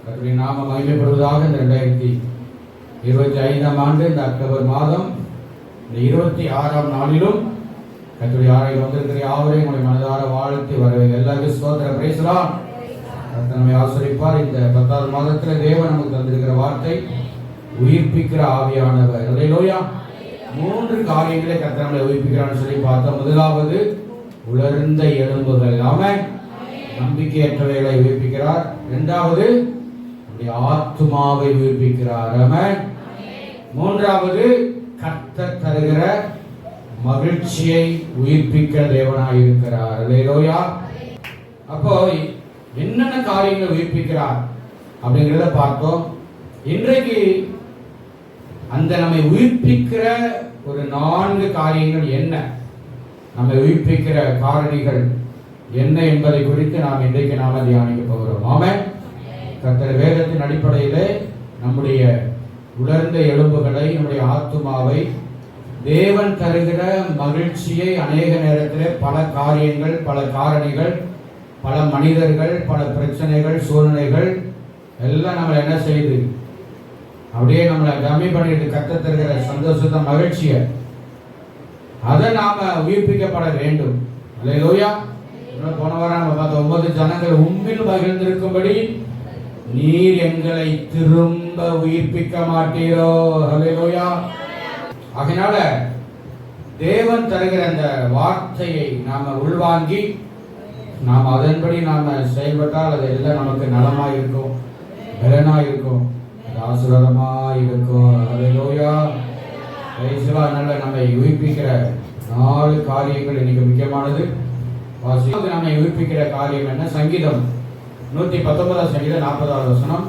கர்த்தருடைய நாமம் மகிமைப்படுவதாக. இந்த 2025ஆம் ஆண்டு இந்த அக்டோபர் மாதம் இந்த 26ஆம் நாளிலும் கர்த்தருடைய ஆலயம் வந்திருக்கிற யாவரையும் உங்களை மனதார வாழ்த்தி வரவேற்கிறேன். எல்லாருக்கும் ஸ்தோத்திரம், பிரைஸ் தி லார்ட். கர்த்தர் நம்மை ஆசீர்வதிப்பார். இந்த 10ஆவது மாதத்தில் தேவன் நமக்கு தந்திருக்கிற வார்த்தை உயிர்ப்பிக்கிற ஆவியானவர். அல்லேலூயா. 3 காரியங்களை கர்த்தர் நம்மை உயிர்ப்பிக்கிறான்னு சொல்லி பார்த்தோம். முதலாவது உலர்ந்த எலும்புகள். ஆமென். நம்பிக்கையற்றவைகளை உயிர்ப்பிக்கிறார். இரண்டாவது ஆத்துமாவை உயிர்ப்பிக்கிறார். ஆமென். மூன்றாவது கர்த்தர் தருகிற மகிழ்ச்சியை உயிர்ப்பிக்க தேவனாய் இருக்கிறார். அல்லேலூயா. அப்போ என்னென்ன காரியங்களை உயிர்ப்பிக்கிறார் அப்படிங்கிறத பார்த்தோம். இன்றைக்கு அந்த நம்மை உயிர்ப்பிக்கிற ஒரு 4 காரியங்கள் என்ன, நம்மை உயிர்ப்பிக்கிற காரணிகள் என்ன என்பதை குறித்து நாம் இன்றைக்கு தியானிக்க போகிறோம். ஆமென். கர்த்தர் வேதத்தின் அடிப்படையிலே நம்முடைய உலர்ந்த எலும்புகளை, நம்முடைய ஆத்துமாவை, தேவன் தருகிற மகிழ்ச்சியை அநேக நேரத்திலே பல காரியங்கள், பல காரணிகள், பல மனிதர்கள், பல பிரச்சனைகள், சூழ்நிலைகள் எல்லாம் நம்மளை என்ன செய்யுது, அப்படியே நம்மளை கம்மி பண்ணிட்டு கர்த்தர் தருகிற சந்தோஷத்தை, மகிழ்ச்சியை, அதை நாம உயிர்ப்பிக்கப்பட வேண்டும். அல்லேலூயா. போன வாரம் நம்ம பார்த்த 9 ஜனங்கள் உம்மில் மகிழ்ந்திருக்கும்படி நீர் எங்களை திரும்ப உயிர்ப்பிக்க மாட்டீரோ. அல்லேலூயா. அதனால தேவன் தருகிற அந்த வார்த்தையை நாம உள்வாங்கி நாம் அதன்படி நாம செயல்பட்டால் அது எல்லாம் நமக்கு நலமா இருக்கும், பலனா இருக்கும், ஆசீர்வாதமா இருக்கும். அல்லேலூயா. அதனால நம்மை உயிர்ப்பிக்கிற 4 காரியங்கள் இன்னைக்கு முக்கியமானது. நம்மை உயிர்ப்பிக்கிற காரியம் என்ன? சங்கீதம் 119 சங்கீதம் 40வது வசனம்.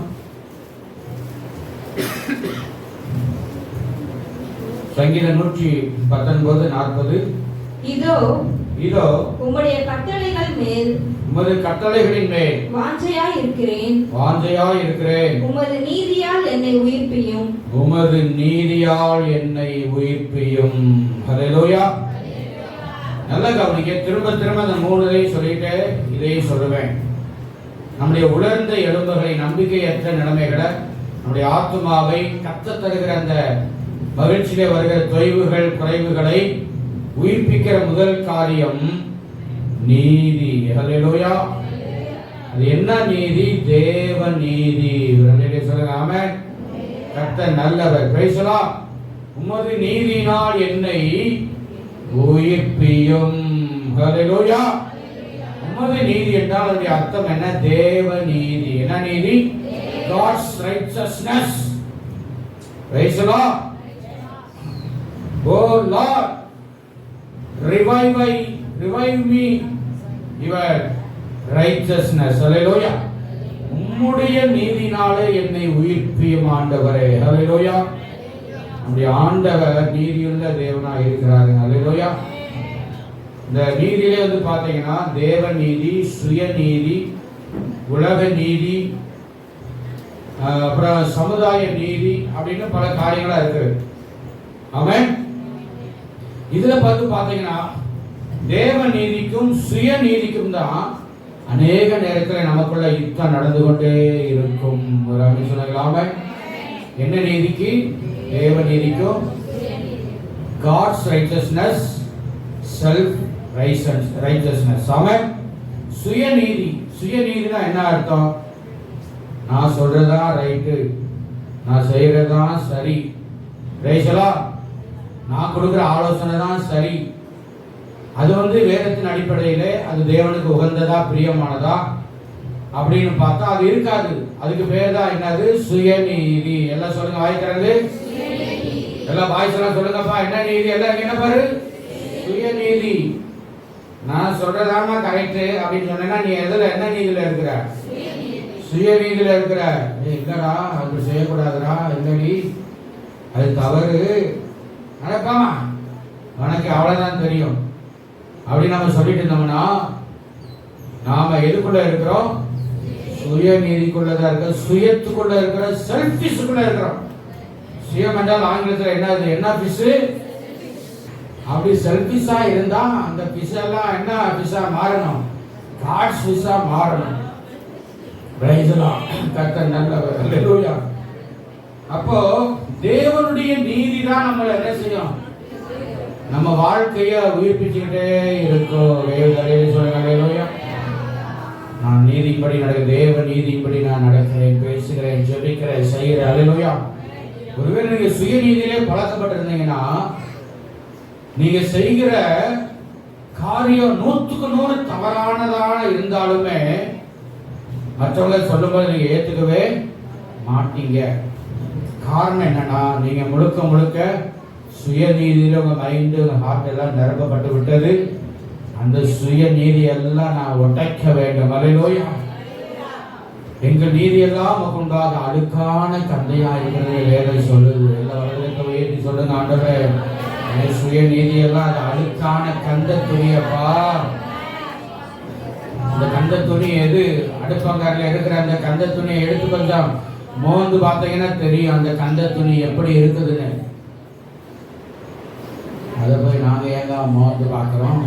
சங்கீதம் 119:40. இதோ உம்முடைய கட்டளைகள் மேல், உமது கட்டளைகளின் மேல் வாஞ்சையாய் இருக்கிறேன். உமது நீதியால் என்னை உயிர்ப்பியும். உமது நீதியால் என்னை உயிர்ப்பியும். ஹல்லேலூயா. நல்ல கவனிக்க. திரும்ப திரும்ப இந்த 3 சொல்லிட்டு இதையும் சொல்லுவேன். நம்முடைய உலர்ந்த எலும்புகளை, நம்பிக்கையற்ற நிலைமைகளை, நம்முடைய ஆத்துமாவை, கர்த்தர் தருகிற அந்த மகிழ்ச்சியிலே வருகிற தொய்வுகள், குறைவுகளை உயிர்ப்பிக்கிற முதல் காரியம் நீதி. ஹல்லேலூயா. அது என்ன நீதி? தேவ நீதி. சொல்லுங்க. ஆமென். கர்த்தர் நல்லவர். Price the Lord. உமது நீதியினால் என்னை உயிர்ப்பியும். ஹல்லேலூயா. உமது நீதி என்றால் அதனுடைய அர்த்தம் என்ன? தேவ நீதி. என்ன நீதி? God's righteousness. Praise the Lord. Oh Lord, revive me your righteousness. Hallelujah. உம்முடைய நீதினாலே என்னை உயிர்ப்பியும் ஆண்டவரே. ஹல்லேலூயா. நம்முடைய ஆண்டவர் நீதியுள்ள தேவனாக இருக்கிறார். ஹல்லேலூயா. இந்த நீதியிலே பார்த்தீங்கன்னா தேவ நீதி, சுயநீதி, உலக நீதி, அப்புறம் சமுதாய நீதி அப்படின்னு பல காரியங்களா இருக்கு. ஆமென். இதுல பார்த்தீங்கன்னா தேவ நீதிக்கும் சுயநீதிக்கும் தான் அநேக நேரத்தில் நமக்குள்ள யுத்தம் நடந்து கொண்டே இருக்கும். சொன்னாங்க. என்ன நீதிக்கு? தேவ நீதிக்கும். God's righteousness, self righteousness. ஆமென். சுயநீதி. சுயநீதினா என்ன அர்த்தம்? நான் சொல்றதா ரைட்டு, நான் செய்யறதா சரி, ரைசலா, நான் கொடுக்குற ஆலோசனை தான் சரி. அது வேதத்தின் அடிப்படையிலே அது தேவனுக்கு உகந்ததா, பிரியமானதா அப்படின்னு பார்த்தா அது இருக்காது. அதுக்கு பேர் தான் என்னது? சுயநீதி. எல்லாம் சொல்லுங்க, வாய்க்கிறது எல்லாம் வாய்ஸ் எல்லாம் சொல்லுங்கப்பா. என்ன நீதி? எல்லாம் என்ன பாரு? சுயநீதி. நான் சொல்றதாமா கரெக்ட் அப்படின்னு சொன்னா நீ எதுல, என்ன நீதியில இருக்கிற? சுயநீதியில இருக்கிற. இல்லடா அது செய்யக்கூடாதுடா, இல்லடி அது தவறு, நடப்பாமா உனக்கு அவ்வளவுதான் தெரியும் அப்படி நம்ம சொல்லிட்டு இருந்தோம்னா நாம எதுக்குள்ள இருக்கிறோம்? சுயநீதிக்குள்ளதான் இருக்கிற, சுயத்துக்குள்ள இருக்கிற, செல்ஃபிஷ்குள்ள இருக்கிறோம். சுயம் என்றால் ஆங்கிலத்தில் என்னது? என்ன பிஷ்? அப்படி செல்ஃபிஷா இருந்தா அந்த பிஷ் எல்லாம் என்ன பிஷா மாறணும்? காட்ஸ் பிஷா மாறணும். Praise the Lord. கர்த்தர் நல்லவர். ஹல்லேலூயா. அப்போ தேவனுடைய நீதி தான் நம்மளை என்ன செய்யும்? நம்ம வாழ்க்கையை உயிர்ப்பிச்சுக்கிட்டே இருக்கும். ஹல்லேலூயா. நான் நீதிப்படி தேவ நீதிப்படி நான் நடக்கிறேன், பேசுகிறேன், ஜெபிக்கிறேன், செய்கிறேன். ஹல்லேலூயா. ஒருவேளை நீங்க சுயநீதியிலே பழக்கப்பட்டிருந்தீங்கன்னா நீங்க செய்கிற காரியம் 100% தவறானதாக இருந்தாலுமே மற்றவங்க சொல்லும்போது நீங்க ஏத்துக்கவே மாட்டீங்க. காரணம் என்னன்னா நீங்க முழுக்க முழுக்க சுயநீதியில உங்க மைண்டு, உங்க ஹார்ட் எல்லாம் நிரப்பப்பட்டு விட்டது. அந்த சுயநீதி எல்லாம் நான் உடைக்க வேண்டும். ஹல்லேலூயா. எங்கள் நீதி எல்லாம் உண்டாக அழுக்கான கந்தையா இருக்கிறது வேதம் சொல்லுது. எல்லா வருடத்தை உயர்த்தி சொல்லுங்க, ஆண்டவரே சுய நீதி எல்லாம் அது அழுக்கான கந்த துணியப்பா. இந்த கந்த துணி எது? அடுப்பங்காரில் இருக்கிற அந்த கந்த துணியை எடுத்து கொஞ்சம் மோந்து பார்த்தீங்கன்னா தெரியும் அந்த கந்த துணி எப்படி இருக்குதுன்னு. அதை போய் நாங்க ஏங்க மோந்து பார்க்கிறோம்?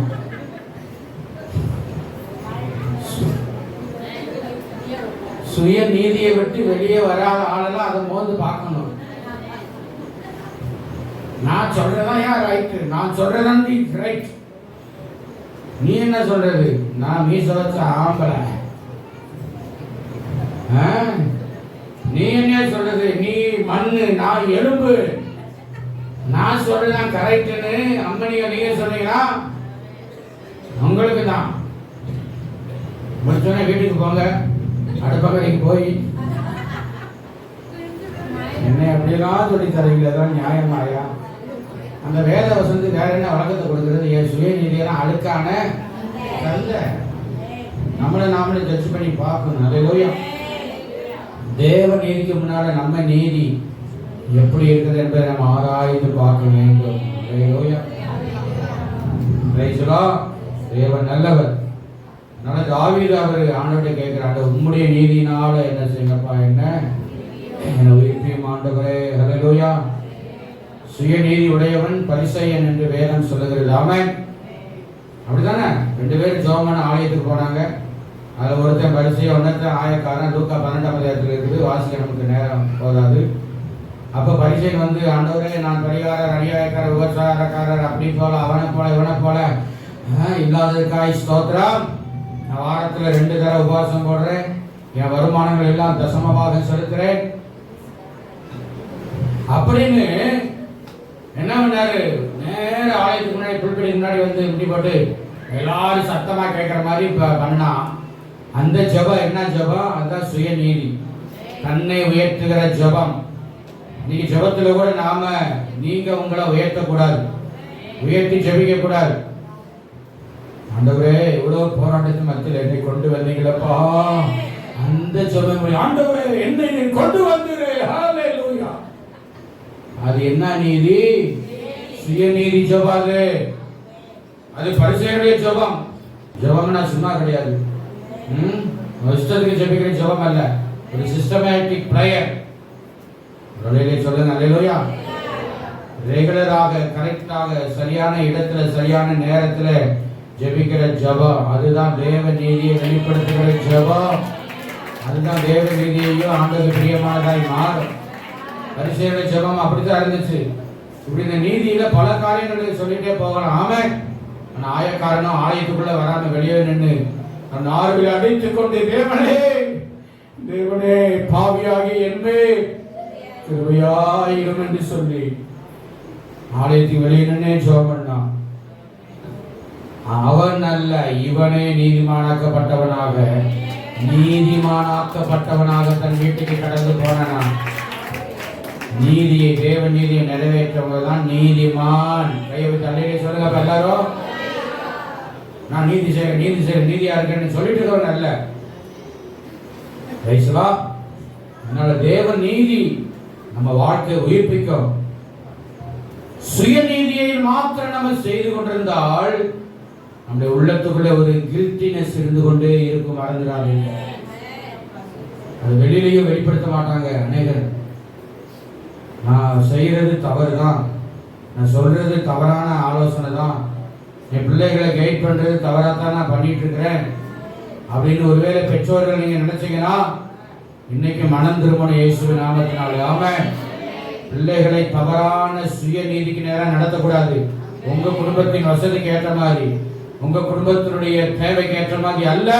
சுய நீதியை விட்டு வெளியே வராத ஆளெல்லாம் அதை மோந்து பார்க்கணும். நான் சொல்றதான் ஏன் ரைட், நான் சொல்றதான் ரைட். நீ என்ன சொல்றது? நான் மீச வச்ச ஆம்பளை, நீ என்ன சொல்றது? நீ மண்ணு, நான் எலும்பு. நான் சொல்றதான் கரெக்ட்னு அம்மனிங்க நீங்க சொன்னீங்கன்னா உங்களுக்கு தான் முடிச்சோன்னே வீட்டுக்கு போங்க. அடுப்பக்கடைக்கு போய் என்ன அப்படியெல்லாம் சொல்லி தரீங்களா? தான் நியாயமாயா? அந்த வேத வசந்து வேற என்ன வழக்கத்தை கொடுக்கிறது? என் சுயநீதியெல்லாம் அழுக்கான கல்ல. நம்மளை நாமளே ஜட்ஜ் பண்ணி பார்க்கணும். ஹல்லேலூயா. தேவ நீதிக்கு முன்னால நம்ம நீதி எப்படி இருக்குது என்பதை நம்ம ஆராய்ந்து பார்க்க வேண்டும். ஹல்லேலூயா. Praise the Lord. தேவன் நல்லவர். அதனால தாவீது அவர் ஆண்டவரை கேட்கிறார், உம்முடைய நீதினால என்ன செய்யப்பா, என்ன உயிர்ப்பியும் ஆண்டவரே. ஹல்லேலூயா. சுயநீதி உடையவன் பரிசேயன் என்று வேதம் சொல்லுகிறது. ஆமென். அப்படித்தானே? 2 பேரும் ஜெபமான ஆலயத்துக்கு போனாங்க. அதுல ஒருத்தன் பரிசேயன், ஒருத்தன் ஆயக்காரன். லூக்கா 12ஆம் அதிகாரத்தில் இருக்குது, வாசிக்க நமக்கு நேரம் போதாது. அப்ப பரிசேயன் வந்து, ஆண்டவரே நான் பரிகாரர், அநியாயக்காரர், உபசாரக்காரர், அப்படி போல அவனை போல இவனை போல இல்லாததுக்காய் ஸ்தோத்திரம். நான் வாரத்துல 2 தடவை உபவாசம் போடுறேன், என் வருமானங்கள் எல்லாம் தசமமாக செலுத்துறேன் அப்படின்னு என்ன பண்ணாரு? நேர ஆலயத்துக்கு முன்னாடி புல்பெடிக்கு முன்னாடி வந்து இப்படி போட்டு எல்லாரும் சத்தமா கேட்கிற மாதிரி பண்ணா. அந்த ஜெபம் என்ன ஜெபம்? அதுதான் சுயநீதி, தன்னை உயர்த்துகிற ஜெபம். இன்னைக்கு ஜெபத்துல கூட நாம நீங்க உங்களை உயர்த்தக்கூடாது, உயர்த்தி ஜெபிக்க கூடாது. ஆண்டவரே இவ்வளவு போராட்டத்தின் மத்தியில் என்னை கொண்டு வந்தீங்களப்பா, அந்த ஜெபம் ஆண்டவரே என்னை கொண்டு வந்துரு. ஹல்லேலூயா. அது என்ன நீதி? சுயநீதி ஜெபம். அது பரிசேயனுடைய ஜெபம். ஜெபம்னா சும்மா கிடையாது. இஷ்டத்துக்கு ஜெபிக்கிற ஜெபம் அல்ல, ஒரு சிஸ்டமேட்டிக் பிரேயர். சொல்லுங்க ஹல்லேலூயா. ரெகுலராக, கரெக்டாக, சரியான இடத்துல, சரியான நேரத்துல ஜெபிக்கிற ஜெபம், அதுதான் தேவ நீதியை வெளிப்படுத்துகிற ஜெபம். அதுதான் தேவ நீதியையும் ஆண்டவருக்கு பிரியமானதாய் மாறும். பரிசேயனுடைய ஜெபம் அப்படித்தான் இருந்துச்சு. இப்படி இந்த நீதியில பல காரியங்களை சொல்லிட்டே போகலாம். ஆமென். ஆயக்காரனும் ஆலயத்துக்குள்ள வராம வெளியே நின்று நார்வில் அடித்துக் கொண்டு, தேவனே தேவனே பாவியாகி என்பே கிருபையாயிரும் என்று சொல்லி ஆலயத்துக்கு வெளியே நின்று ஜெபம் பண்ணான். அவன் அல்ல, இவனே நீதிமானாக்கப்பட்டவனாக தன் வீட்டுக்கு கடந்து போனான். நீதியை, தேவ நீதியை நிறைவேற்றவங்க தான் நீதிமான். கையை தலையிலே சொல்லுங்க எல்லாரும். நான் நீதி செய்ய நீதியா இருக்கேன்னு சொல்லிட்டு இருக்கவன் அல்ல. அதனால தேவ நீதி நம்ம வாழ்க்கையை உயிர்ப்பிக்கும். சுயநீதியை மாத்திரம் நம்ம செய்து கொண்டிருந்தால் நம்முடைய உள்ளத்துக்குள்ள ஒரு கில்ட்டினஸ் இருந்து கொண்டே இருக்கும். மறந்துடாதீங்க. அது வெளியிலையும் வெளிப்படுத்த மாட்டாங்க அநேகர். நான் செய்யறது தவறு தான், நான் சொல்றது தவறான ஆலோசனை தான், என் பிள்ளைகளை கைட் பண்றது தவறாத்தான் நான் பண்ணிட்டு இருக்கிறேன் அப்படின்னு ஒருவேளை பெற்றோர்கள் நீங்க நினைச்சீங்கன்னா இன்னைக்கு மனம் திருமணம் இயேசுவின் நாமத்தினாலே. ஆமென். பிள்ளைகளை தவறான சுய நீதிக்கு நேரம் நடத்தக்கூடாது. உங்க குடும்பத்தின் வசதிக்கு ஏற்ற மாதிரி, உங்க குடும்பத்தினுடைய தேவைக்கு ஏற்ற மாதிரி அல்ல.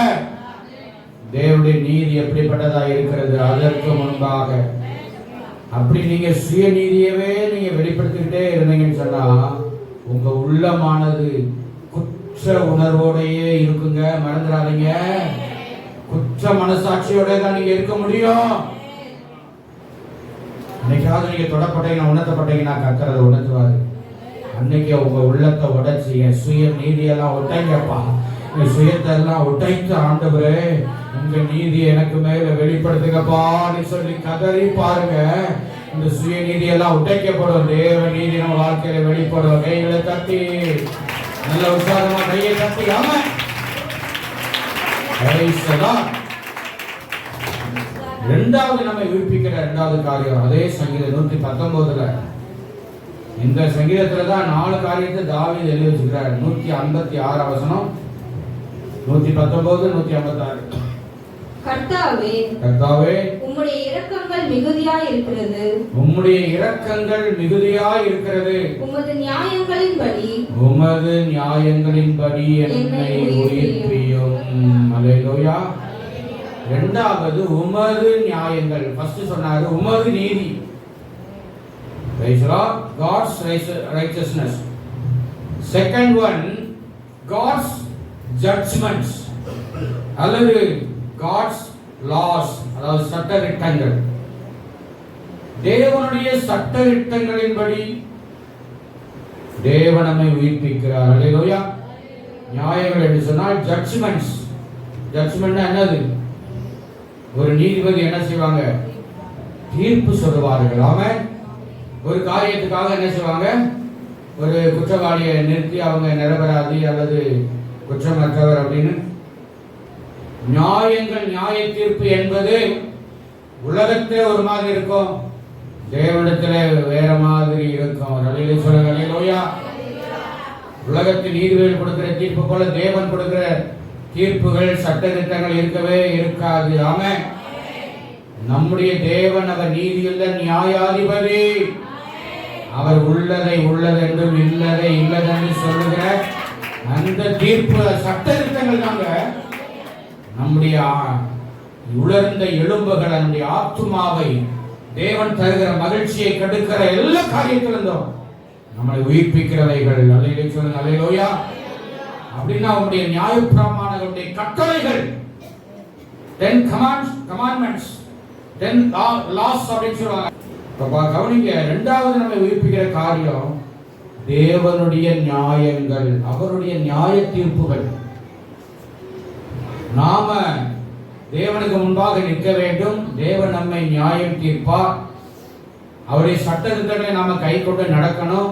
தேவனுடைய நீதி எப்படிப்பட்டதா இருக்கிறது அதற்கு முன்பாக அப்படி நீங்க சுய நீதியவே நீங்க வெளிப்படுத்திக்கிட்டே இருந்தீங்கன்னு சொன்னா உங்க உள்ளமானது குற்ற உணர்வோடையே இருக்குங்க. மறந்துடாதீங்க, குற்ற மனசாட்சியோட தான் நீங்க இருக்க முடியும். அன்னைக்காவது நீங்க தொடப்பட்டீங்கன்னா உணர்த்தப்பட்டீங்கன்னா கர்த்தர் உணர்த்துவாரு. அன்னைக்கு உங்க உள்ளத்தை உடைச்சி என் சுய நீதியெல்லாம் உடைங்கப்பா, என் சுயத்தை எல்லாம் உடைத்து ஆண்டவரே உங்க நீதி எனக்கு மேல வெளிப்படுத்துங்கப்பான்னு சொல்லி கதறி பாருங்க. இந்த சுய நீதி எல்லாம் உடைக்கப்படும். தேவ நீதி நம்ம வாழ்க்கையில வெளிப்படும். கைகளை தட்டி நல்ல உற்சாகமா கையை தட்டி. ஆமென். இரண்டாவது நம்மை உயிர்ப்பிக்கிற இரண்டாவது காரியம் அதே சங்கீதம் 119. இந்த சங்கீதத்துல தான் 4 காரியத்தை தாவீது எழுதி வச்சிருக்கிறார். 156 வசனம், 119, 156. கர்த்தாவே, கர்த்தாவே, உம்முடைய இரக்கங்கள் மிகுதியாய் இருக்கிறது. உம்முடைய இரக்கங்கள் மிகுதியாய் இருக்கிறது. உமது நியாயங்களின்படி, உமது நியாயங்களின்படி என்னை உயிர்ப்பியும். அல்லேலூயா. இரண்டாவது உமது நியாயங்கள். ஃபர்ஸ்ட் சொன்னாரு உமது நீதி. Praise the Lord. God's righteousness. Second one, God's judgments. அல்லது God's laws, அதாவது சட்டதிட்டங்கள். தேவனுடைய சட்டதிட்டங்களின்படி தேவன் நம்மை உயிர்ப்பிக்கிறார். அல்லேலூயா. நியாயங்கள் என்று சொன்னால் ஜட்ஜ்மெண்ட்ஸ். ஜட்ஜ்மெண்ட்னா என்னது? ஒரு நீதிபதி என்ன செய்வாங்க? தீர்ப்பு சொல்லுவார்கள். ஆமென். ஒரு காரியத்துக்காக என்ன செய்வாங்க? ஒரு குற்றவாளியை நிறுத்தி அவங்க நிரபராதி அல்லது குற்றமற்றவர் அப்படின்னு நியாயங்கள், நியாய தீர்ப்பு என்பது உலகத்திலே ஒரு மாதிரி இருக்கும், தேவனிடத்திலே வேற மாதிரி இருக்கும். அல்லேலூயா. உலகத்தில் நீதிபதிகள் கொடுக்கிற தீர்ப்பு போல தேவன் கொடுக்கிற தீர்ப்புகள், சட்டதிட்டங்கள் இருக்கவே இருக்காது. ஆமென். நம்முடைய தேவன் அவர் நீதியுள்ள நியாயாதிபதி. அவர் உள்ளதை உள்ளதென்றும் இல்லதை இல்லதென்று சொல்லுகிற அந்த தீர்ப்பு சட்டதிட்டங்கள் தாங்க நம்முடைய உலர்ந்த எலும்புகள், நம்முடைய ஆத்துமாவை தேவன் தருகிற மகிழ்ச்சியை கெடுக்கிற எல்லா காரியத்திலிருந்தும் நம்மளை உயிர்ப்பிக்கிறவைகள். அல்லேலூயா. அப்படின்னா அவருடைய நியாயப்பிரமாணங்களுடைய கட்டளைகள், 10 commandments, 10 laws அப்படின்னு சொல்லுவாங்க. கவனிங்க, இரண்டாவது நம்மை உயிர்ப்பிக்கிற காரியம் தேவனுடைய நியாயங்கள், அவருடைய நியாய தீர்ப்புகள். நாம தேவனுக்கு முன்பாக நிற்க வேண்டும். தேவன் நம்மை நியாயம் தீர்ப்பார். அவருடைய சட்டத்திட்டங்களை நாம கை கொண்டு நடக்கணும்.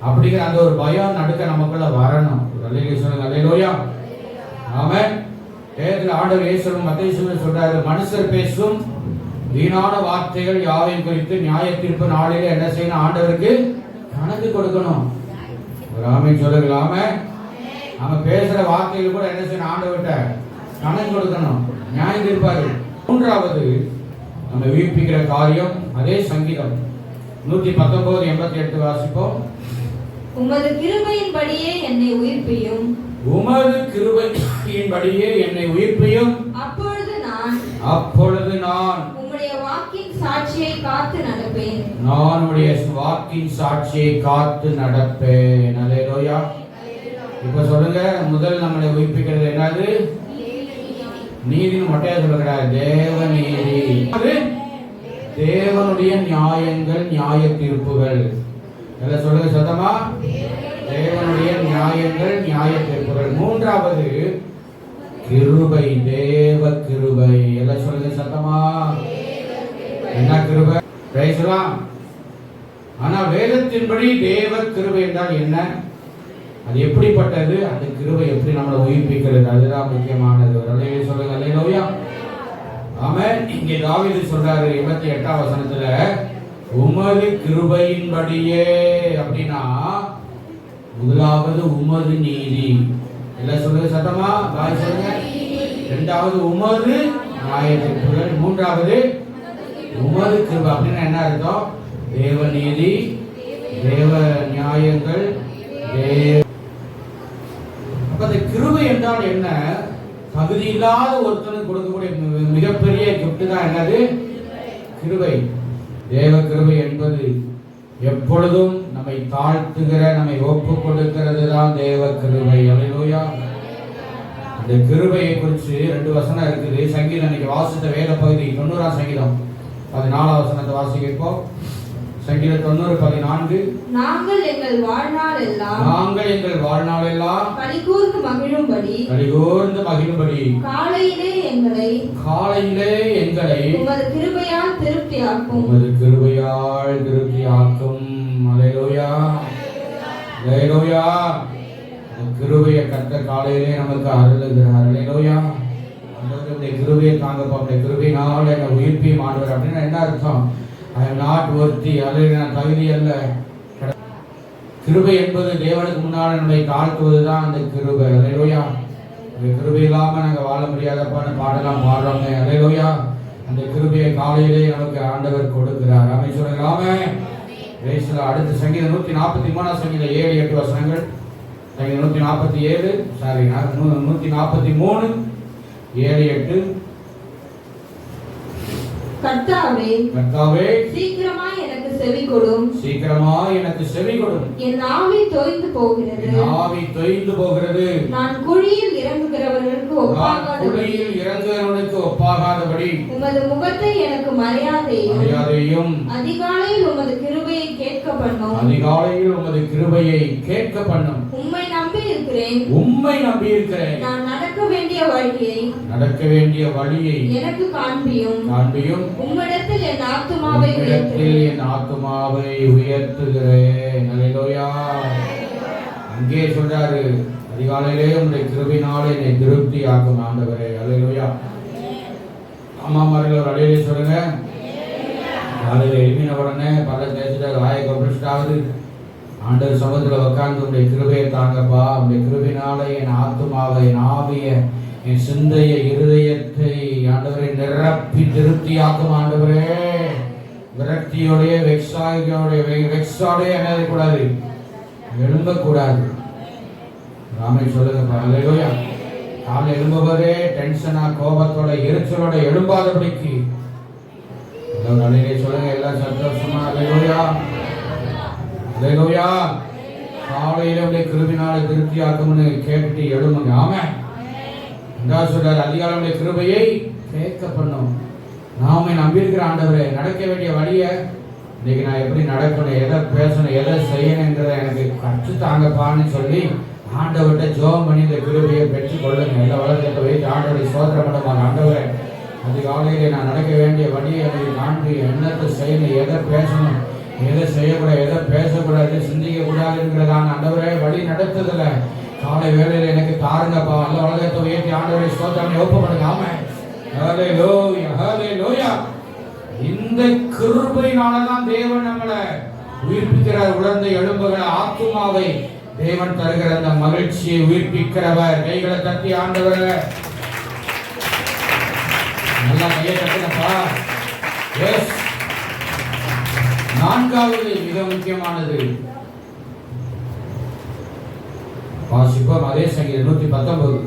அப்படிங்கிற அந்த ஒரு பயம் நடுக்க நமக்குள்ள வரணும். அல்லேலூயா. ஆமென். வேதத்தில் ஆண்டவர் இயேசுவும் மத்தேயுவும் சொல்றாரு, மனுஷர் பேசும் வீணான வார்த்தைகள் யாவையும் குறித்து நியாய தீர்ப்பு நாளிலே என்ன செய்யணும்? ஆண்டவருக்கு கணக்கு கொடுக்கணும். ஒரு ஆமென் சொல்லுங்களாமே. நம்ம பேசுற வார்த்தைகள் கூட என்ன செய்யணும்? ஆண்டவர்கிட்ட கணக்கு கொடுக்கணும். நியாயம் தீர்ப்பாரு. மூன்றாவது நம்ம உயிர்ப்பிக்கிற காரியம் அதே சங்கீதம் 119:88 வாசிப்போம். உமது கிருபையின்படியே என்னை உயிர்ப்பியும். உமது கிருபையின்படியே என்னை உயிர்ப்பியும். அப்பொழுது நான் உம்முடைய வாக்கின் சாட்சியை காத்து நடப்பேன். நான் உம்முடைய வாக்கின் சாட்சியை காத்து நடப்பேன். அல்லேலூயா. இப்ப சொல்லுங்க, முதல் நம்மளை உயிர்ப்பிக்கிறது என்னது? நீதின்னு மொட்டையா சொல்லுகிறார். தேவ நீதி, தேவனுடைய நியாயங்கள், நியாய தீர்ப்புகள். எல்லாம் சொல்லுங்க சத்தமா. தேவனுடைய நியாயங்கள், நியாய தீர்ப்புகள். மூன்றாவது கிருபை, தேவ கிருபை. எல்லாம் சொல்லுங்க சத்தமா. என்ன கிருபை? பேசலாம். ஆனா வேதத்தின்படி தேவ கிருபை என்றால் என்ன? அது எப்படிப்பட்டது? அந்த கிருபை எப்படி நம்மளை உயிர்ப்பிக்கிறது? அதுதான் முக்கியமானது. சொல்லுங்க அல்லேலூயா. ஆமென். இங்கே தாவீது சொல்றாரு 88ஆம் வசனத்துல, உமது கிருபையின்படியே. அப்படின்னா முதலாவது உமது நீதி. எல்லாம் சொல்லுங்க சத்தமா. பாய் சொல்லுங்க. இரண்டாவது உமது நியாயத்தீர்ப்புகள், மூன்றாவது உமது கிருபை. அப்படின்னா என்ன அர்த்தம்? தேவ நீதி, தேவ நியாயங்கள், அப்ப இந்த கிருபை என்றால் என்ன? தகுதி இல்லாத ஒருத்தனுக்கு கொடுக்கக்கூடிய மிகப்பெரிய கிஃப்ட் தான் என்னது? கிருபை. தேவ கிருபை என்பது எப்பொழுதும் நம்மை தாழ்த்துகிற, நம்மை ஒப்பு கொடுக்கிறது தான் தேவ கிருபை. அல்லேலூயா. இந்த கிருபையை குறித்து 2 வசனம் இருக்குது. சங்கீதம் இன்னைக்கு வாசித்த வேத பகுதி 90ஆம் சங்கீதம் 14ஆம் வசனத்தை வாசிப்போம். சங்கீதம் 90:14. நாங்கள் எங்கள் வாழ்நாளெல்லாம் கலிகூர்ந்து மகிழும்படி காலையிலே எங்களை உமது கிருபையால் திருப்தியாக்கும். அல்லேலூயா, அல்லேலூயா. கிருபையை கர்த்தர் காலையிலே நமக்கு அருளுகிறார். அல்லேலூயா. ஆண்டவருடைய கிருபையை தாங்கப்பா, உடைய கிருபையினால் என்னை உயிர்ப்பியும் ஆண்டவர். அப்படின்னா என்ன அர்த்தம்? I am not worthy. அல்லது நான் தகுதி அல்ல. கிருபை என்பது தேவனுக்கு முன்னால் நம்மை தாழ்த்துவதுதான் அந்த கிருபை. அல்லேலூயா. அந்த கிருபை இல்லாம நாங்க வாழ முடியாதப்பான்னு பாடலாம் பாடுறோங்க. அல்லேலூயா. அந்த கிருபையை காலையிலே நமக்கு ஆண்டவர் கொடுக்கிறார். ஆமென் சொல்லுங்க. அடுத்த சங்கீதம் 143ஆம் சங்கீதம் 7-8 வசனங்கள். சங்கீதம் 143 7-8. கர்த்தாவே சீக்கிரமாய் எனக்கு செவி கொடும். என் ஆவி தொய்ந்து போகிறது. நான் குழியில் இறங்குகிறவர்களுக்கு ஒப்பாகாதபடி உமது முகத்தை எனக்கு மறையாதையும் அதிகாலையில் உமது கிருபையை கேட்க பண்ணும். உம்மை நம்பி இருக்கிறேன். நான் நடக்க வேண்டிய வழியை எனக்கு காண்பியும். உம்மிடத்தில் என் ஆத்துமாவை உயர்த்துகிறேன். அல்லேலூயா. அங்கே சொல்றாரு, அதிகாலையிலே உம்முடைய கிருபையினாலே என்னை திருப்தியாக்கும் ஆண்டவரே. அல்லேலூயா. அம்மாமார்கள் ஒரு அடையிலே சொல்லுங்க. காலையில் எழுப்பின உடனே பல தேசத்தில் வாயை கொப்பிடிச்சிட்டாவது ஆண்டவர் சமூகத்தில் உட்கார்ந்து உடைய கிருபையை தாங்கப்பா, உடைய கிருபையினாலே என் ஆத்துமாவை, என் ஆவியை, என் சிந்தைய இருதயத்தை ஆண்டவரை நிரப்பி திருப்தியாக்கும் ஆண்டவரே. விரக்தியோடைய வெக்ஸோடைய என்ன கூடாது, எழும்பக்கூடாது. ராமை சொல்லுங்கப்பா. அல்லேலூயா. காலை எழும்புவதே டென்ஷனா, கோபத்தோட, எரிச்சலோட எழும்பாதபடிக்கு சொல்லுங்க. எல்லாம் சந்தோஷமா. அல்லேலூயா, அல்லேலூயா. காலையில உடைய கிருபினால திருப்தியாக்கும்னு கேட்டு எழுமுங்க. ஆமென். சொல்றாரு, அதிகாரமுடைய கிருபையை கேட்க பண்ணும். நாம நம்பியிருக்கிற ஆண்டவரே, நடக்க வேண்டிய வழியை இன்னைக்கு நான் எப்படி நடக்கணும், எதை பேசணும், எதை செய்யணுங்கிறத எனக்கு கற்று தாங்கப்பான்னு சொல்லி ஆண்டவர்கிட்ட ஜோம் பண்ணி இந்த கிருபையை பெற்றுக் கொள்ளுங்க. எல்லா வளர்த்தை வைத்து ஆண்டவரை சோதனை பண்ணுவாங்க. ஆண்டவரை அதிகாலையிலே நான் நடக்க வேண்டிய வழியை எனக்கு காண்பி, என்னத்தை செய்யணும், எதை பேசணும், எதை செய்யக்கூடாது, எதை பேசக்கூடாது, சிந்திக்க கூடாதுங்கிறதான ஆண்டவரே வழி நடத்துதல காலை வேளையில எனக்கு தாருங்கப்பா. அல்ல உலகத்தை உயர்த்தி ஆண்டவரை ஸ்தோத்திரம் ஒப்புப்படுங்க. ஆமென். ஹல்லேலூயா, ஹல்லேலூயா. இந்த கிருபையினாலதான் தேவன் நம்மளை உயிர்ப்பிக்கிறார். உலர்ந்த எலும்புகளை, ஆத்துமாவை தேவன் தருகிற அந்த மகிழ்ச்சியை உயிர்ப்பிக்கிறவர். கைகளை தட்டி ஆண்டவர் நல்லா கையை தட்டுங்கப்பா. எஸ். நான்காவது மிக முக்கியமானது வாசிப்போம். அதே சங்கீதம் 119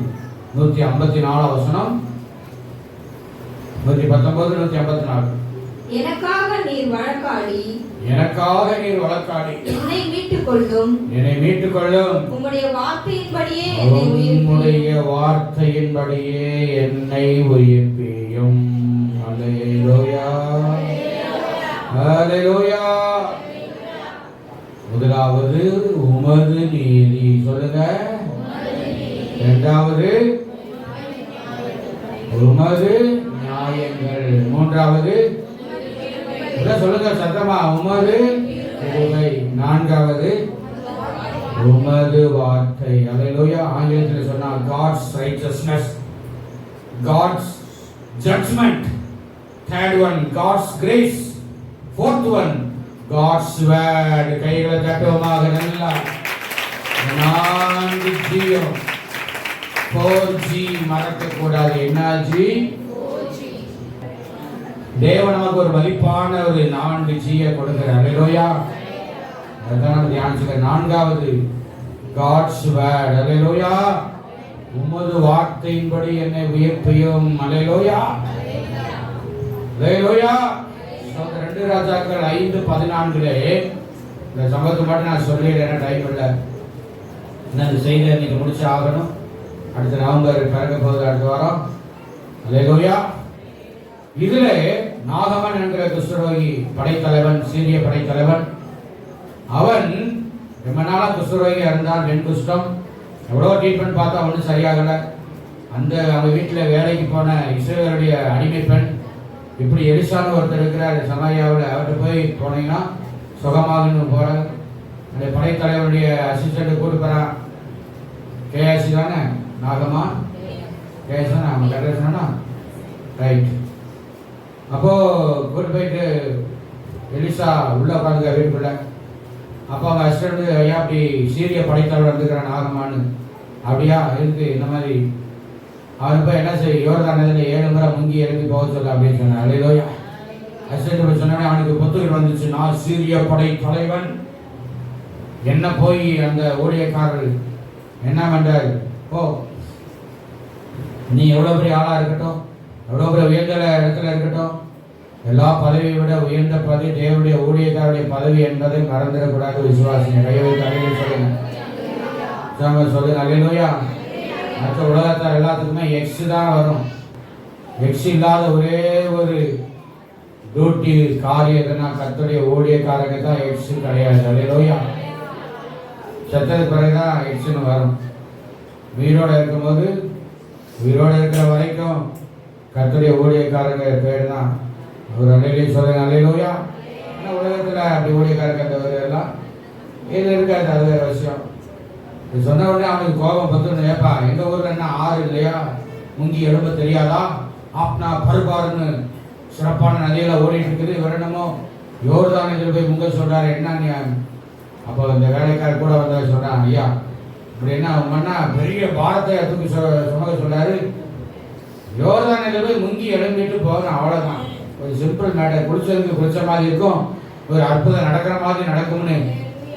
154 வசனம். 119 154. எனக்காக நீர் வழக்காடி என்னை மீட்டுக் கொள்ளும். உம்முடைய வார்த்தையின்படியே என்னை உயிர்ப்பியும். அல்லேலூயா, அல்லேலூயா. முதலாவது உமது நீதி. சொல்லுங்க. இரண்டாவது உமது நியாயங்கள். மூன்றாவது சொல்லுங்க சத்தமா, உமது கிருபை. நான்காவது உமது வார்த்தை. அல்லேலூயா. ஆங்கிலத்தில் சொன்னா God's righteousness, God's judgment. Third one, God's grace. Fourth one, God's word. கைகளை தட்டுவோமாக. நல்லா நான்கு ஜீவம். 4G மறக்க கூடாது. என்னாச்சு? தேவன் நமக்கு ஒரு மதிப்பான ஒரு 4G கொடுக்கிறார். அல்லேலூயா. அதான் தியானிச்சுக்க. 4வது God's word. அல்லேலூயா. உமது வார்த்தையின்படி என்னை உயிர்ப்பியும். அல்லேலூயா. அல்லேலூயா. 2 ராஜாக்கள் 5:14 இந்த சம்பவத்தை மட்டும் நான் சொல்லிடுறேன், டைம் இல்லை. இந்த செய்தியை இன்னைக்கு முடிச்சு ஆகணும். அடுத்த நவம்பர் பிறக்க போகுது, அடுத்த வாரம். அல்லேலூயா. இதுல நாகமன் என்கிற குஷ்டரோகி படைத்தலைவன், சீரிய படைத்தலைவன், அவன் ரொம்ப நாளா குஷ்டரோகியா இருந்தான். வெண் குஷ்டம். எவ்வளோ ட்ரீட்மெண்ட் பார்த்தா ஒன்றும் சரியாகல. அவங்க வீட்டில் வேலைக்கு போன இஸ்ரவேலுடைய அடிமை பெண், இப்படி எலிசான்னு ஒருத்தர் இருக்கிறார் சமாரியாவில், அவர்கிட்ட போய் போனீங்கன்னா சுகமாகன்னு போகிறார். அந்த படைத்தலைவனுடைய அசிஸ்டண்ட்டு கூட்டு போகிறான். கேஎஸ்சி தானே நாகமா? கேஎஸ் தானே அவங்க கரெக்டாக சொன்னா ரைட். அப்போது கூட்டு போயிட்டு எலிசா உள்ளே உட்காந்துக்க வீட்டுக்குள்ள. அப்போ அவங்க அசிஸ்டண்ட், ஐயா அப்படி சீரிய படைத்தலைவர் வந்துக்கிறான் நாகமான்னு. அப்படியா இருக்கு இந்த மாதிரி. அவன் போய் என்ன செய்ய, யோர்தான் நதியில் 7 முறை முங்கி இறங்கி போக சொல்ல அப்படின்னு சொன்னான். அல்லேலூயா. அசிஸ்டண்ட் சொன்னோடனே அவனுக்கு புத்துகள் வந்துச்சு. நான் சீரிய படை தலைவன், என்ன போய் அந்த ஊழியக்காரர் என்ன பண்றாரு, ஓ நீ எவ்வளோ பெரிய ஆளாக இருக்கட்டும், எவ்வளோ பெரிய உயர்ந்த இடத்துல இருக்கட்டும், எல்லா பதவியை விட உயர்ந்த பதவி தேவனுடைய ஊழியக்காரருடைய பதவி என்பதை மறந்துடக்கூடாது. விசுவாசிங்க. கையை தலையில் சொல்லுங்க, சொல்லுங்க. அல்லேலூயா. மற்ற உலகத்தார் எல்லாத்துக்குமே எக்ஸ் தான் வரும். எக்ஸ் இல்லாத ஒரே ஒரு டியூட்டி காரியம்னா கர்த்தருடைய ஊழியக்காரங்க தான். எக்ஸ் கிடையாது. அல்லேலூயா. செத்ததுக்கு பிறகுதான் எக்ஸ்னு வரும். உயிரோடு இருக்கும்போது, உயிரோடு இருக்கிற வரைக்கும் கர்த்தருடைய ஊழியக்காரங்க பேர் தான். ஒரு அல்லேலூயா சொல்லுங்க. அல்லேலூயா. உலகத்தில் அப்படி ஊழியக்காரங்க எல்லாம் இது இருக்காது, அது வேற விஷயம். சொன்ன உடனே அவனுக்கு கோபம் பத்துன்னு, ஏப்பா எங்கள் ஊரில் என்ன ஆறு இல்லையா, முங்கி எழும்ப தெரியாதா, ஆப்னா பருபாருன்னு சிறப்பான நதியில் ஓடிட்டு இருக்குது, இவர் என்னமோ யோர்தான் இதில் போய் முங்க சொல்கிறாரு, என்ன? அப்போ இந்த வேலைக்காரர் கூட வந்தவர் சொல்கிறான், ஐயா இப்படி என்ன உங்கன்னா பெரிய பாரத்தை தூக்கி சுமக்க சொல்கிறாரு, யோர்தான் இதில் போய் முங்கி எழும்பிட்டு போகணும், அவ்வளோதான். ஒரு சிம்பிள் மேட்டர். குளிச்சதுக்கு குளிச்ச மாதிரி இருக்கும், ஒரு அற்புதம் நடக்கிற மாதிரி நடக்கும்னு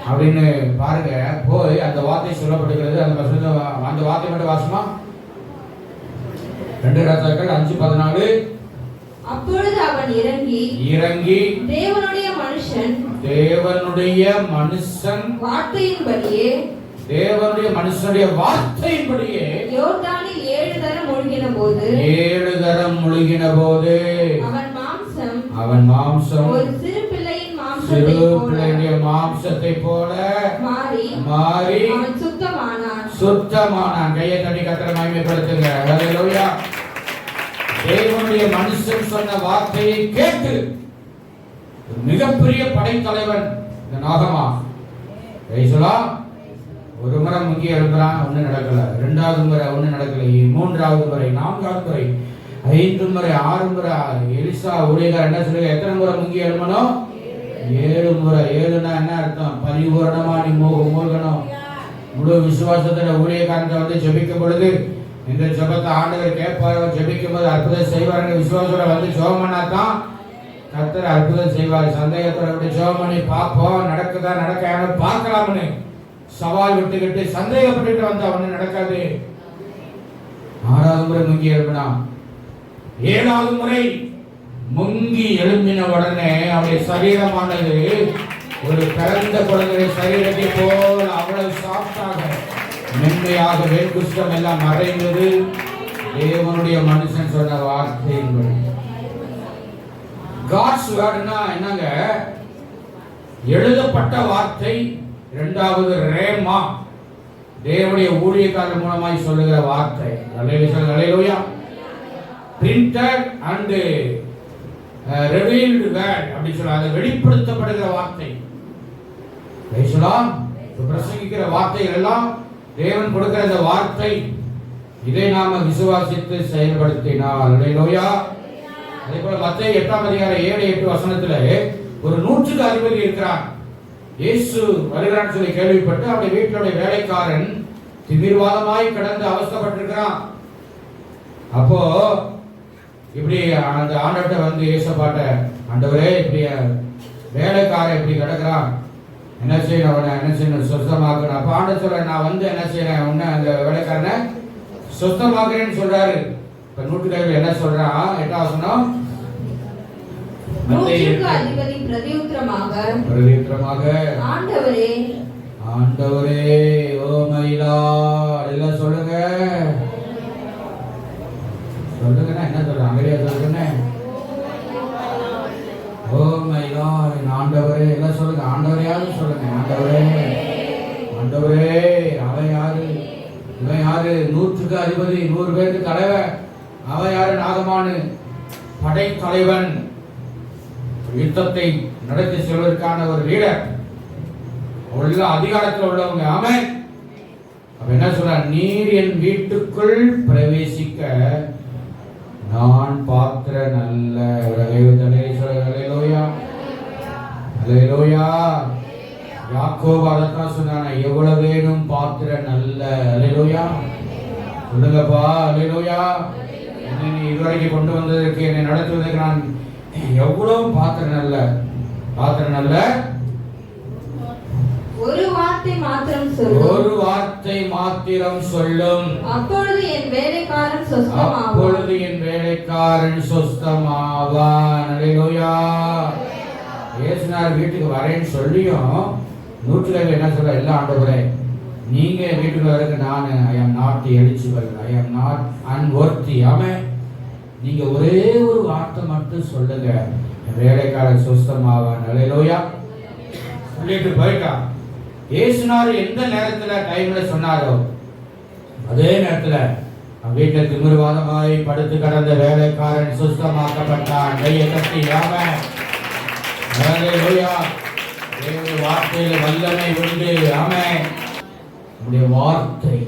அப்படின்னு பாருங்க. போய் அந்த வார்த்தை சொல்லப்படுகிறது. அந்த வார்த்தை மட்டும் வாசமா 2 ராஜாக்கள் 5:14. அப்பொழுது அவன் இறங்கி தேவனுடைய மனுஷன் வார்த்தையின்படியே, தேவனுடைய மனுஷனுடைய வார்த்தையின்படியே யோர்தானில் 7 தரம் முழுகின போது அவன் மாம்சம் ஒரு சிறு பிள்ளையின் மாம்சத்தை போல மாறி சுத்தமானான். கையை தட்டி கர்த்தரை மகிமைப்படுத்துங்க. அல்லேலூயா. தேவனுடைய மனுஷன் சொன்ன வார்த்தையை கேட்டு மிகப்பெரிய படைத்தலைவன் இந்த நாகமா ஒரு முறை முக்கிய எழுப்புறான், ஒண்ணு நடக்கல. 2வது முறை ஒண்ணு நடக்கல. 3வது முறை, 4வது முறை, 5 முறை, 6 முறை. எலிசா ஊழியக்காரர் என்ன சொல்லுங்க, எத்தனை முறை முக்கிய எழுப்பணும்? 7 முறை. 7னா என்ன அர்த்தம்? பரிபூரணமா நீ மூழ்கணும். முழு விசுவாசத்துல ஊழியக்காரன் வந்து ஜெபிக்கும் பொழுது இந்த ஜெபத்தை ஆண்டவர் கேட்பார். ஜெபிக்கும் போது அற்புதம் செய்வார். விசுவாசோட வந்து ஜெபம் பண்ணாதான் கர்த்தர் அற்புதம் செய்வார். சந்தேகத்தோட விட்டு ஜெபம் பண்ணி பார்ப்போம், நடக்குதா நடக்காம பார்க்கலாம்னு சவால் விட்டுக்கிட்டு சந்தேகப்பட்டு வந்தா ஒண்ணு நடக்காது. 6வது முறை முங்கி எழுப்பினா, 7வது முறை முங்கி எழும்பின உடனே அவருடைய சரீரமானது ஒரு பிறந்த குழந்தை சரீரத்தை போல் அவ்வளவு சாஃப்டாக மென்மையாக வேட்குஷ்டம் எல்லாம் மறைந்தது. தேவனுடைய மனுஷன் சொன்ன வார்த்தையின்படி. காட்ஸ் வேர்டுனா என்னங்க? எழுதப்பட்ட வார்த்தை. 2வது ரேமா, தேவனுடைய ஊழியக்காரர் மூலமாய் சொல்லுகிற வார்த்தை. அல்லேலூயா. printed and revealed word அப்படி சொல்றாங்க. வெளிப்படுத்தப்படுகிற வார்த்தை. பிரசங்கிக்கிற வார்த்தைகள் எல்லாம் தேவன் கொடுக்கிற இந்த வார்த்தை. இதை நாம விசுவாசித்து செயல்படுத்தினால் அல்லேலூயா. அதே போல மத்தேயு 8ஆம் அதிகாரம் 7-8 வசனத்துல ஒரு 100க்கு அதிபதி இருக்கிறார். இயேசு வருகிறான்னு சொல்லி கேள்விப்பட்டு அவருடைய வீட்டினுடைய வேலைக்காரன் திமிர்வாதமாய் கடந்து அவஸ்தைப்பட்டிருக்கிறான். அப்போ இப்படி அந்த ஆண்டவர்கிட்ட வந்து ஏசப்பாட்ட, ஆண்டவரே இப்படி வேலைக்காரன் இப்படி கிடக்குறான், என்ன செய்யணும், அவனை என்ன செய்யணும், சுத்தமாக்கணும். அப்ப ஆண்டவர் சொல்ற, நான் வந்து என்ன செய்யறேன், உன்னை அந்த வேலைக்காரனை சுத்தமாக்குறேன்னு சொல்றாரு. இப்ப 100 என்ன சொல்றான், 8வது வசனம், அதிபதி பிரதியுத்தரமாக ஆண்டவரே ஆண்டவரே ஓ மயிலா எல்லாம் சொல்லுங்க சொல்லுங்கன்னா என்ன சொல்றேன், அங்கேயே சொல்லுங்க, ஓ மயிலா ஆண்டவரே எல்லாம் சொல்லுங்க, ஆண்டவரையாவது சொல்லுங்க, ஆண்டவரே ஆண்டவரே. அவன் யாரு, இவன் யாரு, 100க்கு அதிபதி, 100 பேருக்கு தலைவன். அவன் யாரு, நாகமானு படை தலைவன், யுத்தத்தை நடத்தி செல்வதற்கான ஒரு லீடர், உள்ள அதிகாரத்தில் உள்ளவங்க. ஆமென். அப்ப என்ன சொல்ற, நீர் என் வீட்டுக்குள் பிரவேசிக்க நான் பாத்திரன் அல்ல. யாக்கோபு அதைத்தான் சொன்னான, எவ்வளவு வேணும் பாத்திரன் அல்ல. அல்லேலூயா சொல்லுங்கப்பா. அல்லேலூயா. என்னை இதுவரைக்கும் கொண்டு வந்ததற்கு, என்னை நடத்துவதற்கு நான் எவ்வளவு பாத்திரன் அல்ல, பாத்திரன் அல்ல. ஒரு வார்த்தை மாத்திரம் சொல்லும், ஒரு வார்த்தை மாத்திரம் சொல்லும், அப்பொழுது என் வேலைக்காரன் சொஸ்தமாவான். அப்பொழுது என் வேலைக்காரன் சொஸ்தமாவான். அல்லேலூயா. இயேசுநாதர் வீட்டுக்கு வரேன்னு சொல்லியும் 100 என்ன சொல்ற, எல்லா ஆண்டவரே நீங்க வீட்டுக்கு வரக்கு நான் ஐ am not eligible, I am not அன்வொர்த்தி. ஆமென். நீங்க ஒரே ஒரு வார்த்தை மட்டும் சொல்லுங்க, வேலைக்காரன் சொஸ்தமாவான். அல்லேலூயா சொல்லிட்டு போயிட்டான். இயேசுநாதர் எந்த நேரத்துல டைம்ல சொன்னாரோ அதே நேரத்துல வீட்டுல திமிர்வாதமாய் படுத்து கடந்த வேலைக்காரன் சுத்தமாக்கப்பட்டான். கையை தட்டி. ஆமென். அல்லேலூயா. தேவனுடைய வார்த்தையில வல்லமை உண்டு. ஆமென். நம்முடைய வார்த்தை,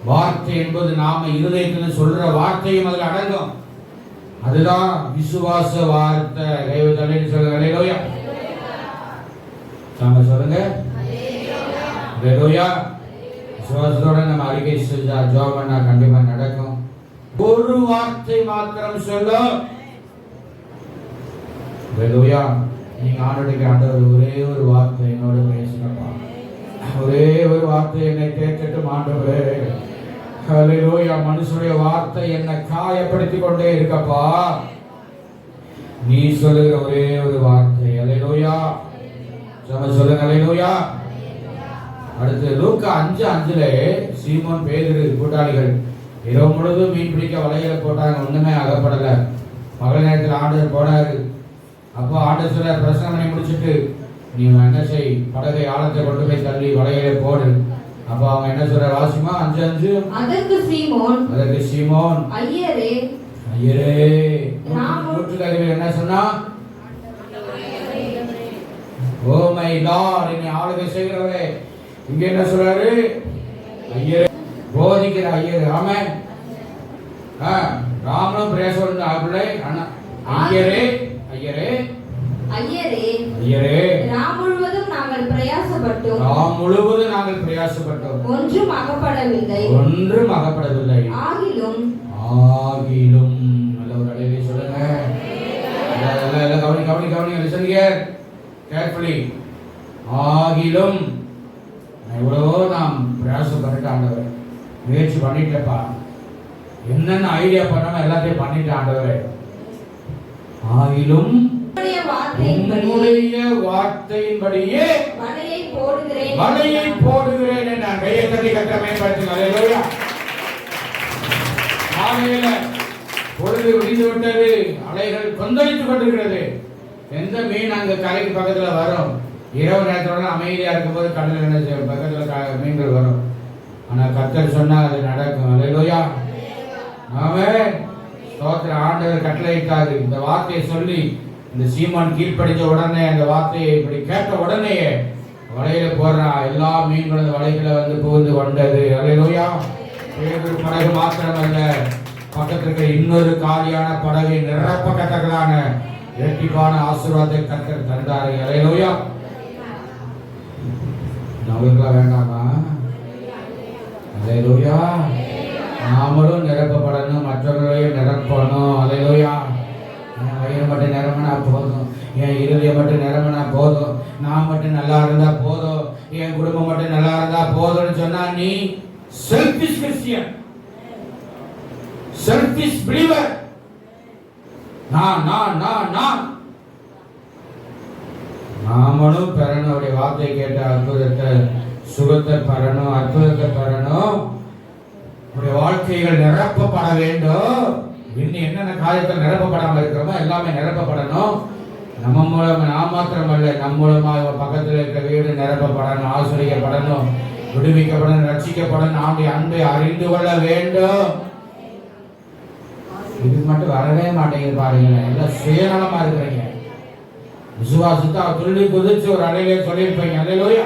வார்த்தை என்பது நாம இருதயத்தில் சொல்ற வார்த்தையும் அதுல அடங்கும். அதுதான் விசுவாச வார்த்தை. கைவிதல்னு சொல்லுங்க. அல்லேலூயா. நாம சொல்லுங்க. அல்லேலூயா. விசுவாசத்தோட நம்ம அறிக்கை செஞ்சா ஜெபம் பண்ணா கண்டிப்பா நடக்கும். ஒரு வார்த்தை மாத்திரம் சொல்லும். அல்லேலூயா. நீங்க ஆண்டவருக்கு, ஆண்டவர் ஒரே ஒரு வார்த்தை என்னோட பேசுங்கப்பா, ஒரே ஒரு வார்த்தை என்னை கேட்கட்டும் ஆண்டவரே. அல்லேலூயா. மனுஷனுடைய வார்த்தை என்னை காயப்படுத்தி கொண்டே இருக்கப்பா, நீ சொல்லுகிற ஒரே ஒரு வார்த்தை. அல்லேலூயா. சொல்லுங்க. அல்லேலூயா. அடுத்து லூக்கா 5:5 சீமோன் பேதுரு கூட்டாளிகள் இரவு முழுவதும் மீன் பிடிக்க வலையில போட்டாங்க, ஒண்ணுமே அகப்படல. மகள் நேரத்தில் ஆண்டவர் போனாரு. அப்போ ஆண்டவர் சொல்றார், பிரசங்கம் பண்ணி முடிச்சுட்டு நீ என்ன செய், படகை ஆழத்தை கொண்டு போய் தள்ளி வலையில போடு. அப்போ அவங்க என்ன சொல்ற, வாசிமா 5:5. அதற்கு சீமோன் ஐயரே என்ன சொன்னா, ஓ மை லார்ட், என்னை ஆளுகை செய்கிறவரே. இங்க என்ன சொல்றாரு, ஐயரே, போதிக்கிற ஐயர். ஆமென். ராமனும் பிரேசோடு ஆப்பிள்ளை அண்ணா. ஐயரே ஐயரே ஐயரே ஐயரே, ராம் முழுவதும் நாங்கள் பிரயாசப்பட்டோம், ஒன்றும் அகப்படவில்லை, ஆகிலும் நல்ல ஒரு அடையை சொல்லுங்க. கவனி லிசன் ஹியர் கேர்ஃபுல்லி. ஆகிலும் எவ்வளவோ நாம் பிரயாசப்பட்டு ஆண்டவரே, முயற்சி பண்ணிட்டேப்பா, என்னென்ன ஐடியா பண்ணாம எல்லாத்தையும் பண்ணிட்டு ஆண்டவரே, ஆகிலும் உம்முடைய வார்த்தையின்படியே வலையை போடுகிறேன் என்ற கையை தட்டி கட்ட மேம்படுத்துங்க. காலையில பொழுது விடிந்து விட்டது, அலைகள் கொந்தளித்துக் கொண்டிருக்கிறது. எந்த மீன் அங்க கரைக்கு பக்கத்துல வரும், இரவு நேரத்தோட அமைதியா இருக்கும்போது கடல் என்ன செய்யும், பக்கத்துல மீன்கள் வரும். ஆனா கர்த்தர் சொன்னா அது நடக்கும். அல்லேலூயா. ஆமென். ஸ்தோத்திரம். ஆண்டவர் கட்டளையிட்டாரு. இந்த வார்த்தையை சொல்லி இந்த சீமான் கீழ்ப்படிச்ச உடனே, அந்த வார்த்தையை இப்படி கேட்ட உடனே வலையில போடுறா, எல்லா மீன்களும் வலைகளை வந்து புகுந்து கொண்டது. அல்லேலூயா. பேதுரு படகு மாத்திரமல்ல, பக்கத்திற்கு இன்னொரு காலியான படகை நிரப்பக்கத்தக்கதான இரட்டிப்பான ஆசீர்வாதத்தை கர்த்தர் தந்தாரு. அல்லேலூயா. நமக்குலாம் வேண்டாமா? அல்லேலூயா. நாமளும் நிரப்பப்படணும், மற்றவர்களையும் நிரப்பணும். அல்லேலூயா. என் வயிறு மட்டும் நிரம்பினா போதும், என் இருதயம் மட்டும் நிரம்பினா போதும், நான் மட்டும் நல்லா இருந்தா போதும், என் குடும்பம் மட்டும் நல்லா இருந்தா போதும்னு சொன்னா நீ செல்ஃபிஷ் கிறிஸ்டியன், செல்ஃபிஷ் பிலீவர். நாமளும் பெறணும். அவருடைய வார்த்தை கேட்ட அற்புதத்தை, சுகத்தை பெறணும், அற்புதத்தை பெறணும். நம்முடைய வாழ்க்கைகள் நிரப்பப்பட வேண்டும். இன்னும் என்னென்ன காரியத்தில் நிரப்பப்படாமல் இருக்கிறோமோ எல்லாமே நிரப்பப்படணும். நம்ம மூலம் நான் மாத்திரமல்ல, நம் மூலமாக பக்கத்தில் இருக்கிற வீடு நிரப்பப்படணும், ஆசிரியப்படணும், விடுவிக்கப்படணும், ரட்சிக்கப்படணும், அவனுடைய அன்பை அறிந்து கொள்ள வேண்டும். இது மட்டும் வரவே மாட்டேங்குது பாருங்க. எல்லாம் சுயநலமா இருக்கிறீங்க. விசுவாசத்தை துள்ளி குதிச்சு ஒரு அடையிலே சொல்லியிருப்பீங்க. அல்லேலூயா.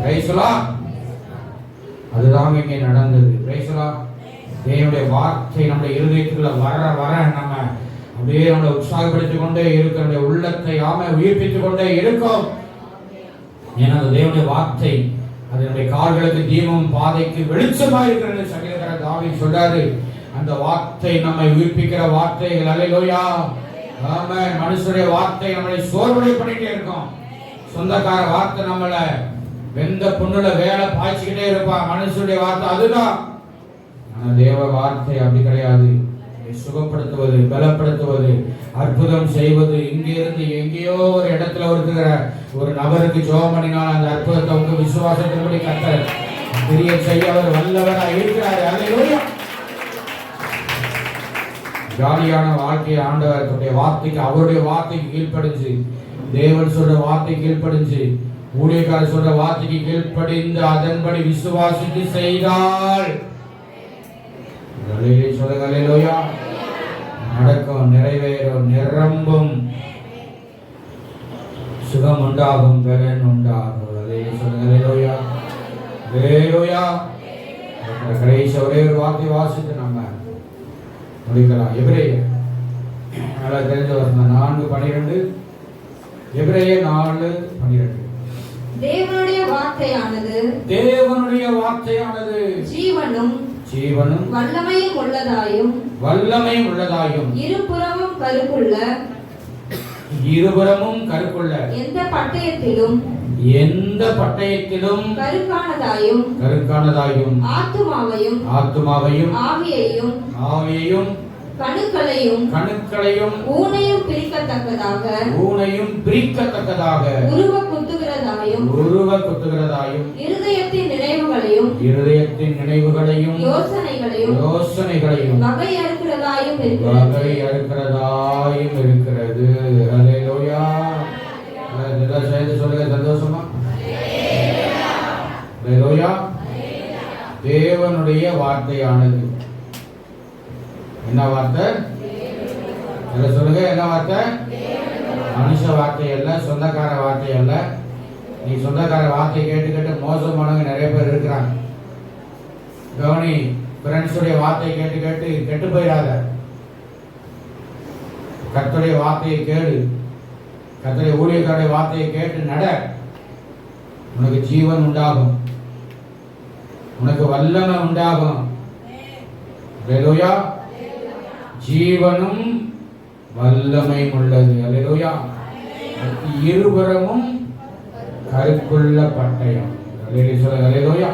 Price the Lord. அதுதான் இங்கே நடந்தது. Price the Lord. தேவனுடைய வார்த்தை நம்முடைய இருதயத்துக்குள்ள வர வர நம்ம அப்படியே நம்மளை உற்சாகப்படுத்திக் கொண்டே இருக்கிற, நம்முடைய உள்ளத்தை ஆமை உயிர்ப்பித்துக் கொண்டே இருக்கும். ஏன்னா அந்த தேவனுடைய வார்த்தை அது நம்முடைய கால்களுக்கு தீபம், பாதைக்கு வெளிச்சமா இருக்கிறது. சங்கீதக்காரர் தாவீது சொல்றாரு, அந்த வார்த்தை நம்மை உயிர்ப்பிக்கிற வார்த்தைகள். அல்லேலூயா. ஆமென். மனுஷனுடைய வார்த்தை நம்மளை சோர்வடை பண்ணிட்டே இருக்கும். சொந்தக்கார வார்த்தை நம்மள வெந்த புண்ணுல வேலை பாய்ச்சிக்கிட்டே இருப்பான். மனுஷனுடைய வார்த்தை அதுதான். ஆனா தேவ வார்த்தை அப்படி கிடையாது. சுகப்படுத்துவது, பலப்படுத்துவது, அற்புதம் செய்வது. இங்கிருந்து எங்கேயோ ஒரு இடத்துல இருக்கிற ஒரு நபருக்கு ஜெபம் பண்ணினால் அந்த அற்புதத்தை உங்க விசுவாசத்தின்படி கர்த்தர் பெரிய செய்ய அவர் வல்லவராக இருக்கிறார். அல்லேலூயா. ஜாலியான வாழ்க்கையை ஆண்டவர் தன்னுடைய வார்த்தைக்கு, அவருடைய வார்த்தைக்கு கீழ்ப்படிஞ்சு, தேவன் சொல்ற வார்த்தை கீழ்ப்படிஞ்சு, ஊழியக்காரர் சொல்ற வார்த்தைக்கு கீழ்ப்படிந்து அதன்படி விசுவாசித்து செய்தால் நடக்கும், நிறைவேறும், நிரம்பும், சுகம் உண்டாகும், பலன் உண்டாகும். கடைசி ஒரே ஒரு வார்த்தை வாசித்து நம்ம முடிக்கலாம். எபிரேயர் நல்லா தெரிஞ்ச வசனம் 4:12. எபிரேயர் 4:12. தேவனுடைய வார்த்தையானது ஜீவனும் வல்லமையும் உள்ளதாயும் இருபுறமும் கருக்குள்ள எந்த பட்டயத்திலும் கருக்கானதாயும் ஆத்துமாவையும் ஆவியையும் கணுக்களையும் ஊனையும் பிரிக்கத்தக்கதாக உருவ குத்துகிறதாயும் இருதயத்தின் நினைவுகளையும் யோசனைகளையும் வகை அறுக்கிறதாயும் இருக்கிறது. அல்லேலூயா. இதெல்லாம் சேர்ந்து சொல்லுங்க சந்தோஷமா. அல்லேலூயா. தேவனுடைய வார்த்தையானது என்ன வார்த்தை? சொல்லுங்க, என்ன வார்த்தை? மனுஷ வார்த்தை அல்ல, சொந்தக்கார வார்த்தை அல்ல. நீ சொந்தக்கார வார்த்தையை கேட்டு மோசமானவங்க நிறைய பேர் இருக்கிறாங்க. கவனி, ஃப்ரெண்ட்ஸுடைய வார்த்தையை கேட்டு கெட்டு போயிடாத. கர்த்தருடைய வார்த்தையை கேடு, கர்த்தருடைய ஊழியக்காரருடைய வார்த்தையை கேட்டு நட. உனக்கு ஜீவன் உண்டாகும், உனக்கு வல்லமை உண்டாகும். அல்லேலூயா. ஜீவனும் வல்லமை உள்ளது. அல்லேலூயா. இருபுறமும் கருக்குள்ள பட்டயம். அல்லேலூயா.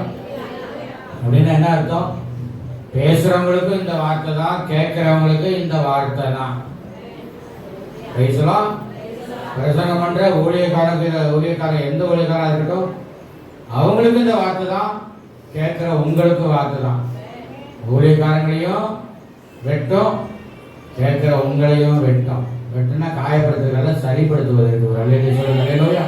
அப்படின்னு என்ன அர்த்தம்? பேசுறவங்களுக்கு இந்த வார்த்தை தான், கேட்கிறவங்களுக்கு இந்த வார்த்தை தான். பேசலாம். பிரசங்கம் பண்ற ஊழியக்காரன் எந்த ஊழியக்காரா இருக்கட்டும், அவங்களுக்கு இந்த வார்த்தை தான், கேட்கிற உங்களுக்கு வார்த்தை தான். ஊழியக்காரங்களையும் வெட்டும், கேட்கிற உங்களையும் வெட்டும். வெட்டுனா காயப்படுத்துறதுனால சரிப்படுத்துவதற்கு. அல்லேலூயா.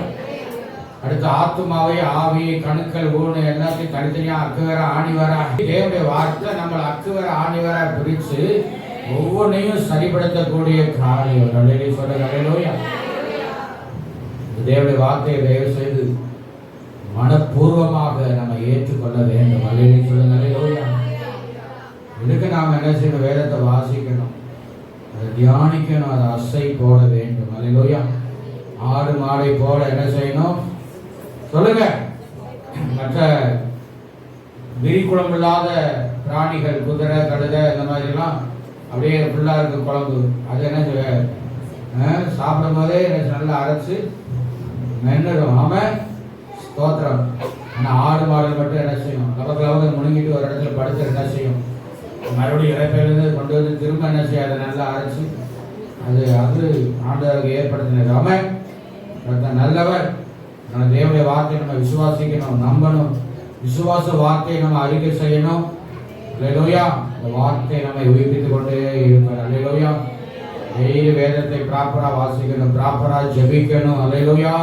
அடுத்து ஆத்துமாவை, ஆவியை, கணுக்கள், ஊனு எல்லாத்தையும் தனித்தனியா அக்குவர ஆணிவர தேவனுடைய வார்த்தை நம்மளை அக்குவர ஆணிவர பிரிச்சு ஒவ்வொன்றையும் சரிப்படுத்தக்கூடிய காரியம். அல்லேலூயா. தேவனுடைய வார்த்தையை தயவு செய்து மனப்பூர்வமாக நம்ம ஏற்றுக்கொள்ள வேண்டும். அல்லேலூயா. இதுக்கு நாம் என்ன செய்யணும்? வேதத்தை வாசிக்கணும், அதை தியானிக்கணும், அதை அசை போட வேண்டும். அல்லேலூயா. ஆடு மாடை போல என்ன செய்யணும்? சொல்லுங்க. மற்ற விரிக்குழம்பு இல்லாத பிராணிகள், குதிரை, கழுதை இந்த மாதிரிலாம் அப்படியே ஃபுல்லாக இருக்கு குழம்பு. அது என்ன செய்ய சாப்பிடும் போதே நல்லா அரைச்சு மென்னுடும். ஆமாம், ஸ்தோத்திரம். ஆனால் ஆடு மாடு மட்டும் என்ன செய்யும், லவக்கு முழுங்கிட்டு ஒரு இடத்துல படுத்து என்ன செய்யும், மறுபடியும் இறைப்பையிலேருந்து கொண்டு வந்து திரும்ப என்ன செய்ய அதை நல்லா அரைச்சி அது ஆண்டவருக்கு ஏற்படுத்தினது. ஆமாம், நல்லவர். நம்ம தேவனுடைய வார்த்தையை நம்ம விசுவாசிக்கணும், நம்பணும். விசுவாச வார்த்தையை நம்ம அறிக்கை செய்யணும். அல்லேலூயா. இந்த வார்த்தை நம்மை உயிர்ப்பித்துக் கொண்டே இருப்பார். அல்லேலூயா. டெய்லி வேதத்தை ப்ராப்பரா வாசிக்கணும், ப்ராப்பரா ஜெபிக்கணும். அல்லேலூயா.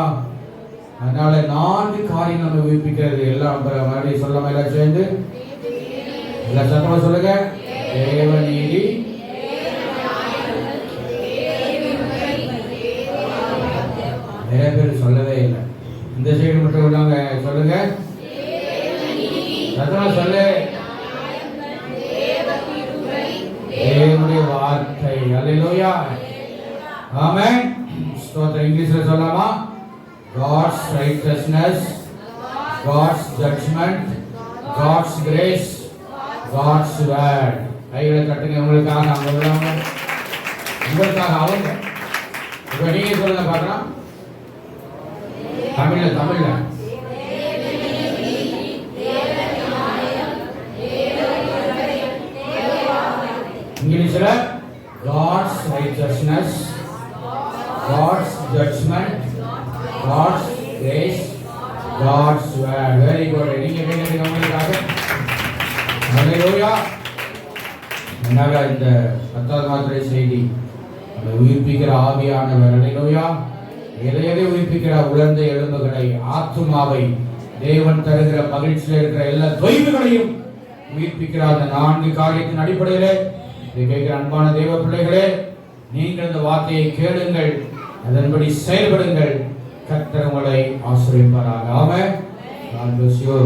அதனால 4 காரியம் நம்ம உயிர்ப்பிக்கிறது. எல்லாம் மறுபடியும் சொல்லாம எல்லாம் சேர்ந்து எல்லா சத்தமா சொல்லுங்க. தேவநீதி, நிறைய பேர் சொல்லவே இல்லை. இந்த சைடு மட்டும் உள்ளவங்க சொல்லுங்க, சத்தமா சொல்லு. தேவனுடைய வார்த்தை. அல்லேலூயா. ஆமென். ஸ்தோத்திரம். இங்கிலீஷ்ல சொல்லலாமா? God's righteousness, God's judgment, God's grace, God's word. கைகளை தட்டுங்க. உங்களுக்காக அவங்க, உங்களுக்காக அவங்க. இப்ப நீங்க சொல்லுங்க பார்க்கலாம். தமிழ்ல இங்கிலீஷ்ல God's righteousness, God's judgment, God's grace, God's word. Very good. நீங்க கேட்கறீங்க உங்களுக்காக. ஹல்லேலூயா. என்னால இந்த 10வது மாத்திரை செய்தி அந்த உயிர்ப்பிக்கிற ஆவியானவர். ஹல்லேலூயா. எதை உயிர்ப்பிக்கிற உலர்ந்த எலும்புகளை, ஆத்துமாவை, தேவன் தருகிற மகிழ்ச்சியில் இருக்கிற எல்லா தொய்வுகளையும் உயிர்ப்பிக்கிற அந்த 4 காரியத்தின் அடிப்படையிலே இதை கேட்கிற அன்பான தேவ பிள்ளைகளே, நீங்கள் இந்த வார்த்தையை கேளுங்கள், அதன்படி செயல்படுங்கள். கர்த்தர் உங்களை ஆசீர்வதிப்பாராக. ஆமென். God bless you.